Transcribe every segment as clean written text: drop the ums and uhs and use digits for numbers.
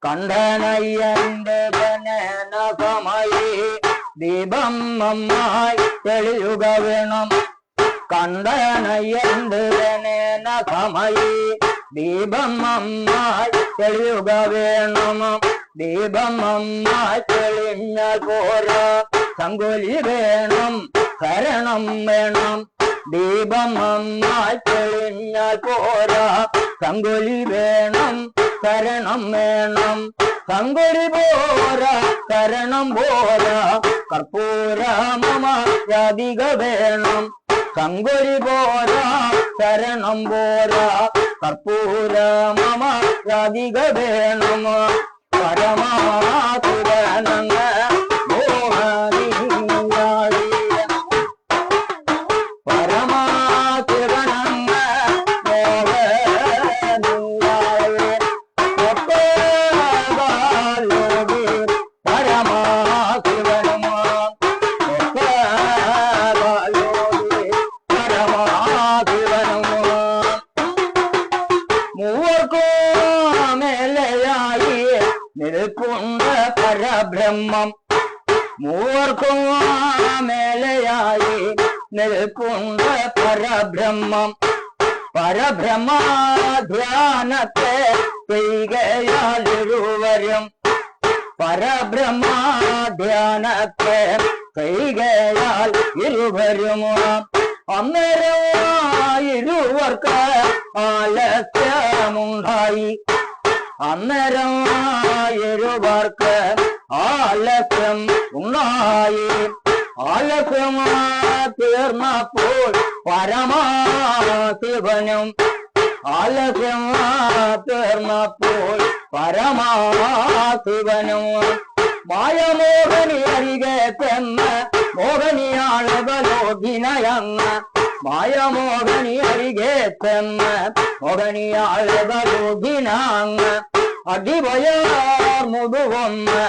കണ്ടനയ്യന്തനകമായി ദീപം നന്നായി തെളിയുക വേണം. കണ്ടനയ്യന്തനകമായി ദീപം നന്നായി തെളിയുക വേണം. ദീപം നന്നായി തെളിഞ്ഞാൽ പോരാ, സങ്കുലി വേണം, കരണം വേണം. ദീപം നന്നായി തെളിഞ്ഞാൽ പോരാ, സങ്കുലി വേണം, കരണം വേണം. സങ്കുലി പോരാ, കരണം പോരാ, കർപ്പൂരമമ രാധിക വേണം. സങ്കുലി പോരാ, കരണം പോരാ, കർപ്പൂരമമ രാധിക വേണം. പരമാതുരനങ്ങ മോഹനിയായി പരമാതുരനങ്ങ മോഹനിയായി ഒപ്പേലോകി പരമാതുരനമ ഒപ്പേലോകി പരമാതുരനമ മൂവർക്കും മേലെയായി നിൽക്കുന്ന പരബ്രഹ്മം. മൂവർക്കും മേലെയായി നിൽക്കുന്ന പരബ്രഹ്മം. പരബ്രഹ്മധ്യാനത്തെ കൈകയാലിരുവരും. പരബ്രഹ്മധ്യാനത്തെ കൈകയാൽ ഇരുവരും. അന്നേരം ഇരുവർക്ക് ആലസ്യമുണ്ടായി. അന്നേരം ഇരുവർക്ക് ആലസ്യം ഉണ്ടായി. ആലസ്യം തീർന്നപ്പോൾ പരമാശിവനും. ആലസ്യം തീർന്നപ്പോൾ പരമാശിവനും മായമോഹനി അരികെ ചെന്ന് മോഹനിയാളകലോഭിനയങ്ങ്. മായമോഹനി അരികെ ചെന്ന് മോഹനിയാളകലോഭിനങ്ങ്. അടിവയാർ മുതുവന്ന്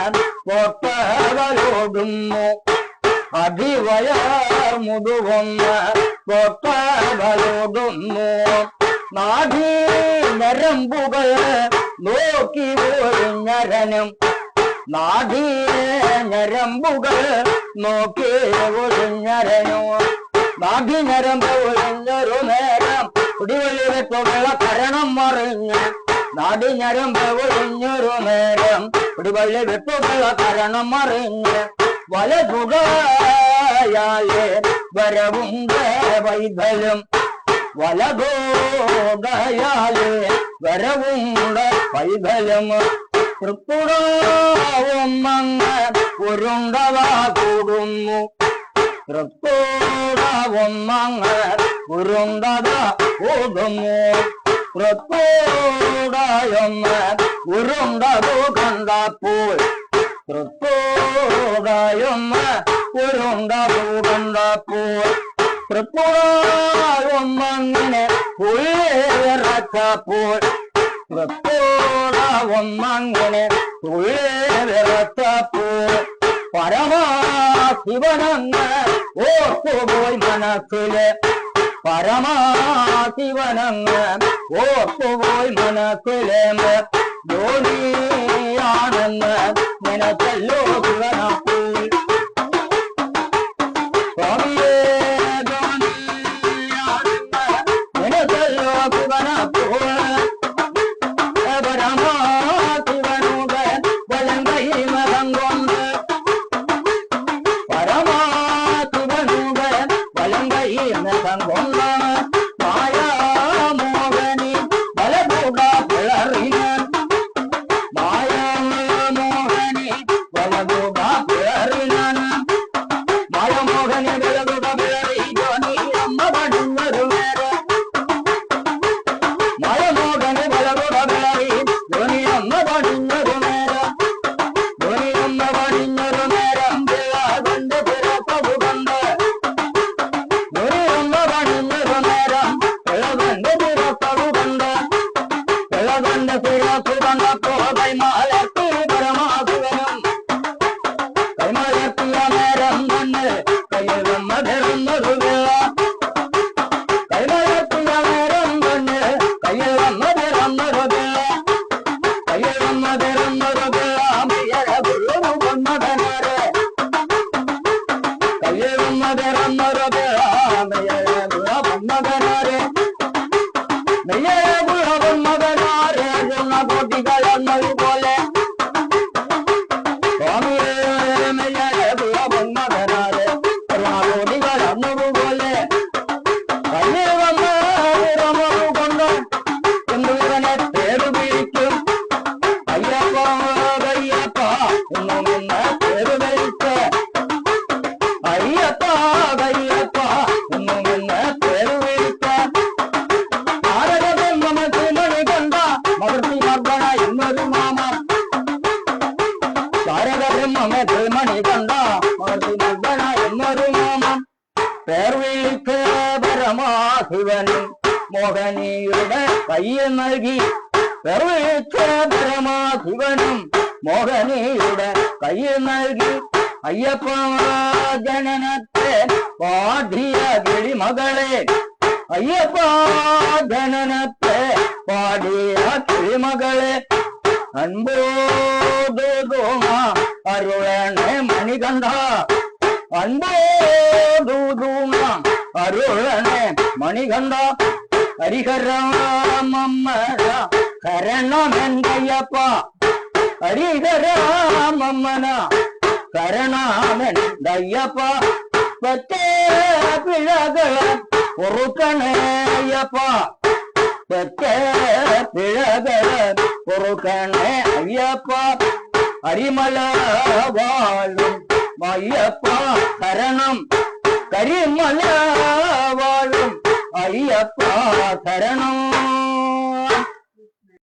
കൊട്ടകളോടുന്നു. അടിവയാർ മുതുവന്ന് കൊട്ടകളോടുന്നു. നാഭി ഞരമ്പുകൾ നോക്കി ഒഴിഞ്ഞരനും. നാഭി ഞരമ്പുകൾ നോക്കി ഒഴിഞ്ഞരനും. നാഭി ഞരമ്പ് ഒഴിഞ്ഞൊരു നേരം കുടിവെള്ളി വെട്ടുള്ള കരണം മറിഞ്ഞ്. നാടി ഞരമ്പ് ഒഴിഞ്ഞൊരു നേരം കുടിവെള്ളി വെട്ടുള്ള കരണം മറിഞ്ഞ്. വലതുകയാലെ വരവുണ്ട് വൈതലും. വലതുകയാലെ വരവുണ്ട് വൈതലും. തൃപ്പുടാവുമങ്ങ് ഉരുണ്ടവ കൂടുന്നു. തൃപ്പൂടാവുമങ്ങ് ഉരുണ്ടവ കൂടുന്നു. തൃപ്പൂടായൊന്ന് ഉരുണ്ടതു കണ്ടപ്പോൾ. തൃപ്പൂടായൊന്ന് ഉരുണ്ടതു കണ്ടപ്പോൾ. തൃപ്പൂടായൊന്നങ്ങനെ ഉള്ളിറച്ചപ്പോൾ. തൃപ്പൂടായൊന്നങ്ങനെ ഉള്ളിറച്ചപ്പോൾ പരമാശിവനങ്ങ് ഓർത്തുപോയി മനസ്സില്. പരമാശിവനങ്ങ് ഓർത്തുപോയി മനസ്സിലെ. യോനിയാണെന്ന് നിനക്കല്ലോ ശിവനപ്പോൾ. സ്വാമിയേ യോനിയാണെന്ന് നിനക്കല്ലോ ശിവനപ്പോൾ. പരമാശിവനുടെ വലങ്കൈ മതം കൊണ്ട്. പരമാശിവനുടെ വലങ്കൈ മതം കൊണ്ട് മായാമോഹനി വലതുക പിളറിന്. മായാമോഹനി വലതുക പരമാശിവനും മോഹനിയുടെ കയ്യിൽ നൽകി പരമാശിവനും മോഹനിയുടെ കയ്യിൽ നൽകി അയ്യപ്പ ജനനത്തെ പാഠിയ കിളിമകളെ അയ്യപ്പ ജനനത്തെ പാടിയ കിളിമകളെ അൻപോദൂമ അരുളനെ മണികണ്ഠ അൻപോദൂമ അരുളനെ മണികണ്ഠ ഹരിഹരാമമ്മര കരണമെന്തയ്യപ്പ ഹരിഹരാമമ്മന കരണമൻ ദയ്യപ്പ പറ്റേ പിഴകളെ പൊറുക്കണേയപ്പ പറ്റേ പിഴകളെ പൊറുക്കണേ അയ്യപ്പ അരിമല വാഴും അയ്യപ്പ ശരണം കരിമല വാഴും അയ്യപ്പ ശരണം